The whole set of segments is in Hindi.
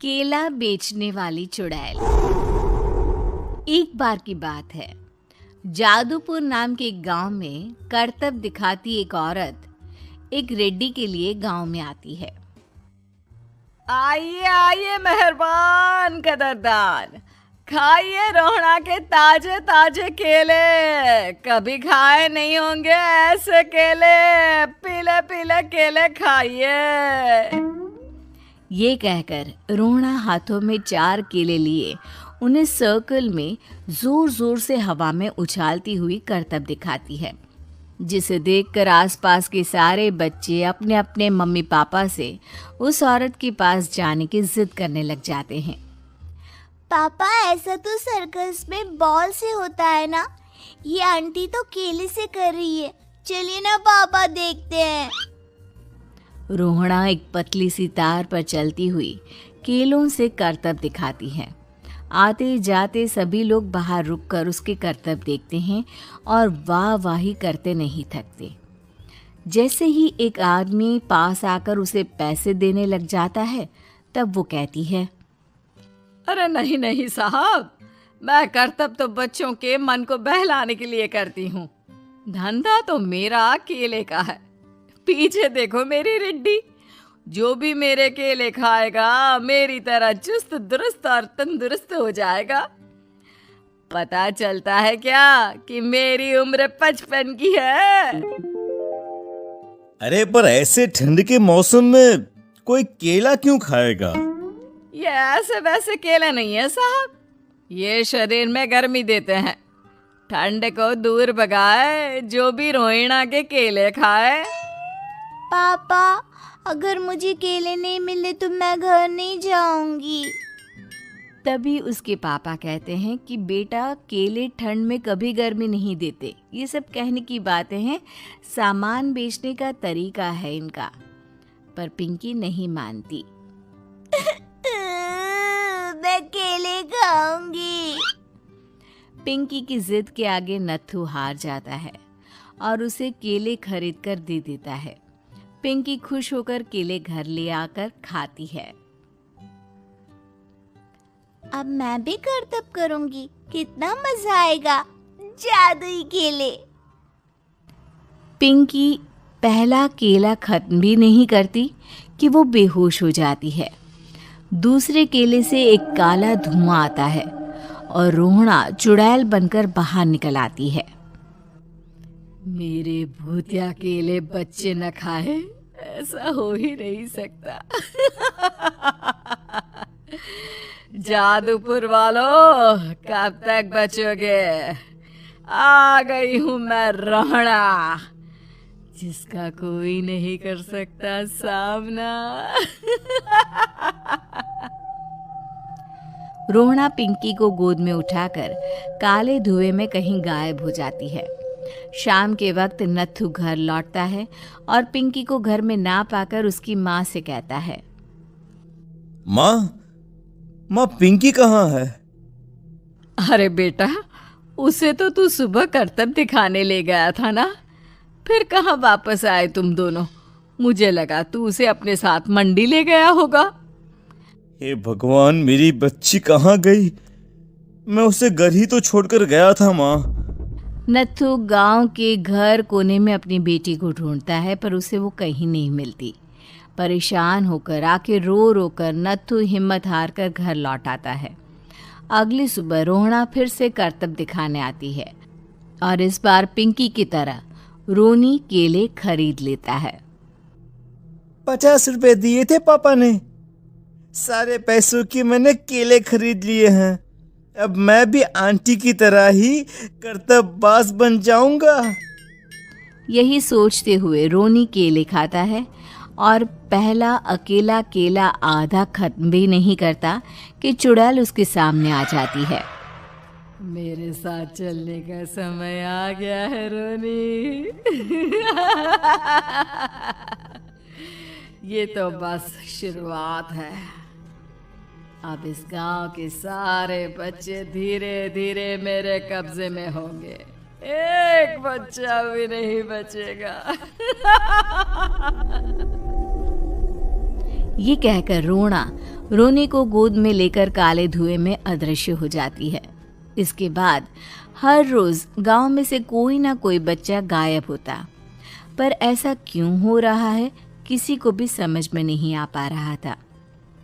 केला बेचने वाली चुड़ैल। एक बार की बात है, जादूपुर नाम के एक गांव में करतब दिखाती एक औरत एक रेड्डी के लिए गांव में आती है। आइए आइए मेहरबान कदरदान, खाइए रोहना के ताजे ताजे केले। कभी खाए नहीं होंगे ऐसे केले, पीले पीले केले खाइए। ये कहकर रोहना हाथों में 4 केले लिए उन्हें सर्कल में जोर जोर से हवा में उछालती हुई करतब दिखाती है, जिसे देखकर आसपास के सारे बच्चे अपने अपने मम्मी पापा से उस औरत के पास जाने की जिद करने लग जाते हैं। पापा, ऐसा तो सर्कस में बॉल से होता है ना, ये आंटी तो केले से कर रही है। चलिए ना पापा, देखते हैं। रोहना एक पतली सी तार पर चलती हुई केलों से करतब दिखाती है। आते जाते सभी लोग बाहर रुककर उसके करतब देखते हैं और वाह वाही करते नहीं थकते। जैसे ही एक आदमी पास आकर उसे पैसे देने लग जाता है, तब वो कहती है, अरे नहीं नहीं साहब, मैं करतब तो बच्चों के मन को बहलाने के लिए करती हूँ। धंधा तो मेरा केले का है। पीछे देखो मेरी रिड्डी, जो भी मेरे केले खाएगा मेरी तरह चुस्त दुरुस्त और तंदुरुस्त हो जाएगा। पता चलता है क्या कि मेरी उम्र 55 की है। अरे पर ऐसे ठंड के मौसम में कोई केला क्यों खाएगा? ये ऐसे वैसे केले नहीं है साहब, ये शरीर में गर्मी देते हैं। ठंड को दूर भगाए जो भी रोहिणा के केले खाए। पापा, अगर मुझे केले नहीं मिले तो मैं घर नहीं जाऊंगी। तभी उसके पापा कहते हैं कि बेटा, केले ठंड में कभी गर्मी नहीं देते। ये सब कहने की बातें हैं, सामान बेचने का तरीका है इनका। पर पिंकी नहीं मानती। मैं केले खाऊंगी। पिंकी की जिद के आगे नत्थू हार जाता है और उसे केले खरीद कर दे देता है। पिंकी खुश होकर केले घर ले आकर खाती है। अब मैं भी करतब करूंगी, कितना मजा आएगा। जादुई केले। पिंकी पहला केला खत्म भी नहीं करती कि वो बेहोश हो जाती है। दूसरे केले से एक काला धुआं आता है और रोहना चुड़ैल बनकर बाहर निकल आती है। मेरे भूतिया केले बच्चे न खाए, ऐसा हो ही नहीं सकता। जादूपुर वालों, कब तक बचोगे? आ गई हूं मैं रोहना, जिसका कोई नहीं कर सकता सामना। रोहना पिंकी को गोद में उठाकर काले धुएं में कहीं गायब हो जाती है। शाम के वक्त नत्थू घर लौटता है और पिंकी को घर में ना पाकर उसकी माँ से कहता है, माँ पिंकी कहाँ है? अरे बेटा, उसे तो तू सुबह करतब दिखाने ले गया था ना, फिर कहाँ वापस आए तुम दोनों? मुझे लगा तू उसे अपने साथ मंडी ले गया होगा। हे भगवान, मेरी बच्ची कहाँ गई? मैं उसे घर ही तो छोड़कर गया था माँ। नत्थू गांव के घर कोने में अपनी बेटी को ढूंढता है, पर उसे वो कहीं नहीं मिलती। परेशान होकर आके रो रो कर नत्थू हिम्मत हार कर घर लौट आता है। अगली सुबह रोहना फिर से करतब दिखाने आती है और इस बार पिंकी की तरह रोनी केले खरीद लेता है। 50 रुपए दिए थे पापा ने, सारे पैसों की मैंने केले खरीद लिए हैं। अब मैं भी आंटी की तरह ही करतबबाज बन जाऊंगा। यही सोचते हुए रोनी केले खाता है और पहला अकेला केला आधा खत्म भी नहीं करता कि चुड़ैल उसके सामने आ जाती है। मेरे साथ चलने का समय आ गया है रोनी। ये तो बस शुरुआत है। अब इस गांव के सारे बच्चे धीरे धीरे मेरे कब्जे में होंगे, एक बच्चा भी नहीं बचेगा। ये कहकर रोना रोनी को गोद में लेकर काले धुएं में अदृश्य हो जाती है। इसके बाद हर रोज गांव में से कोई ना कोई बच्चा गायब होता, पर ऐसा क्यों हो रहा है किसी को भी समझ में नहीं आ पा रहा था।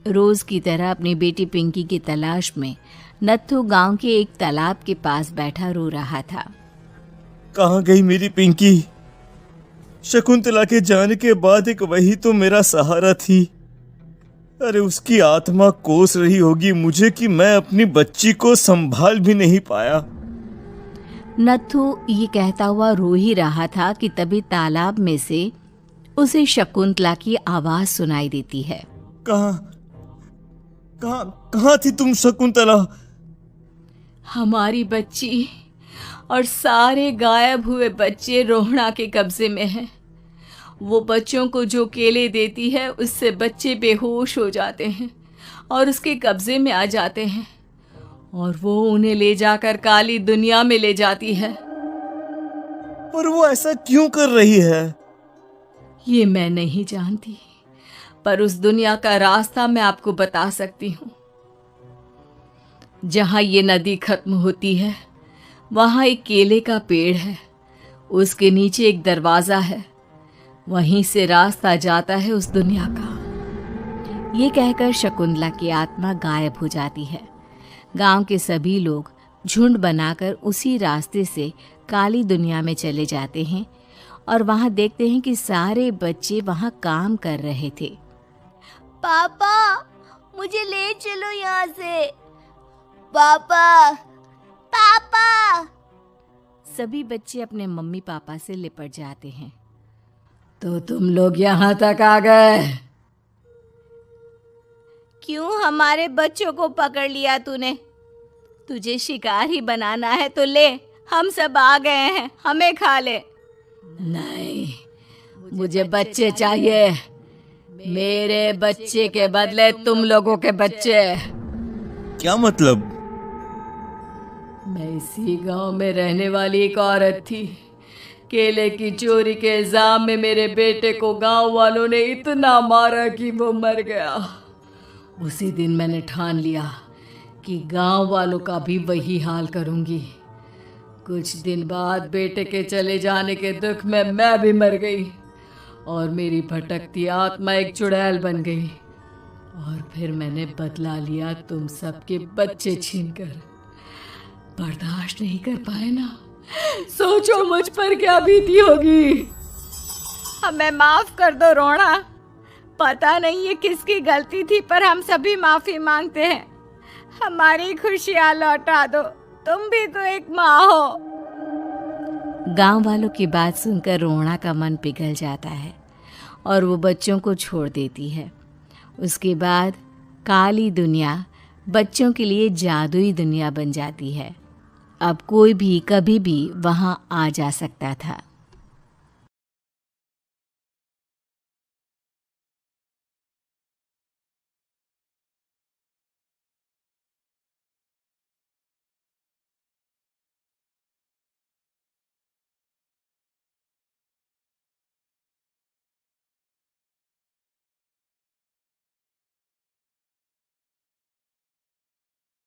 रोज की तरह अपनी बेटी पिंकी की तलाश में नत्थू गांव के एक तालाब के पास बैठा रो रहा था। कहाँ गई मेरी पिंकी? शकुंतला के जाने के बाद एक वही तो मेरा सहारा थी। अरे उसकी आत्मा कोस रही होगी मुझे कि मैं अपनी बच्ची को संभाल भी नहीं पाया। नत्थू ये कहता हुआ रो ही रहा था कि तभी तालाब में से उसे शकुंतला की आवाज सुनाई देती है। कहाँ कहाँ कहाँ थी तुम शकुंतला? हमारी बच्ची और सारे गायब हुए बच्चे रोहणा के कब्जे में हैं। वो बच्चों को जो केले देती है उससे बच्चे बेहोश हो जाते हैं और उसके कब्जे में आ जाते हैं और वो उन्हें ले जाकर काली दुनिया में ले जाती है। पर वो ऐसा क्यों कर रही है? ये मैं नहीं जानती, पर उस दुनिया का रास्ता मैं आपको बता सकती हूँ। जहाँ ये नदी खत्म होती है वहाँ एक केले का पेड़ है, उसके नीचे एक दरवाज़ा है, वहीं से रास्ता जाता है उस दुनिया का। ये कहकर शकुंतला की आत्मा गायब हो जाती है। गांव के सभी लोग झुंड बनाकर उसी रास्ते से काली दुनिया में चले जाते हैं और वहाँ देखते हैं कि सारे बच्चे वहाँ काम कर रहे थे। पापा मुझे ले चलो यहाँ से। पापा पापा। सभी बच्चे अपने मम्मी पापा से लिपट जाते हैं। तो तुम लोग यहाँ तक आ गए? क्यों हमारे बच्चों को पकड़ लिया तूने? तुझे शिकार ही बनाना है तो ले, हम सब आ गए हैं, हमें खा ले। नहीं, मुझे बच्चे चाहिए। मेरे बच्चे के बदले तुम लोगों के बच्चे। क्या मतलब? मैं इसी गांव में रहने वाली एक औरत थी। केले की चोरी के इल्जाम में मेरे बेटे को गांव वालों ने इतना मारा कि वो मर गया। उसी दिन मैंने ठान लिया कि गांव वालों का भी वही हाल करूंगी। कुछ दिन बाद बेटे के चले जाने के दुख में मैं भी मर गई और मेरी भटकती आत्मा एक चुड़ैल बन गई। और फिर मैंने बदला लिया तुम सबके बच्चे छीनकर। बर्दाश्त नहीं कर पाए ना? सोचो मुझ पर क्या बीती होगी। हमें माफ कर दो रोहणा। पता नहीं ये किसकी गलती थी, पर हम सभी माफी मांगते हैं। हमारी खुशियाँ लौटा दो, तुम भी तो एक माँ हो। गांव वालों की बात सुनकर रोहणा का मन पिघल जाता है और वो बच्चों को छोड़ देती है। उसके बाद काली दुनिया बच्चों के लिए जादुई दुनिया बन जाती है। अब कोई भी कभी भी वहाँ आ जा सकता था।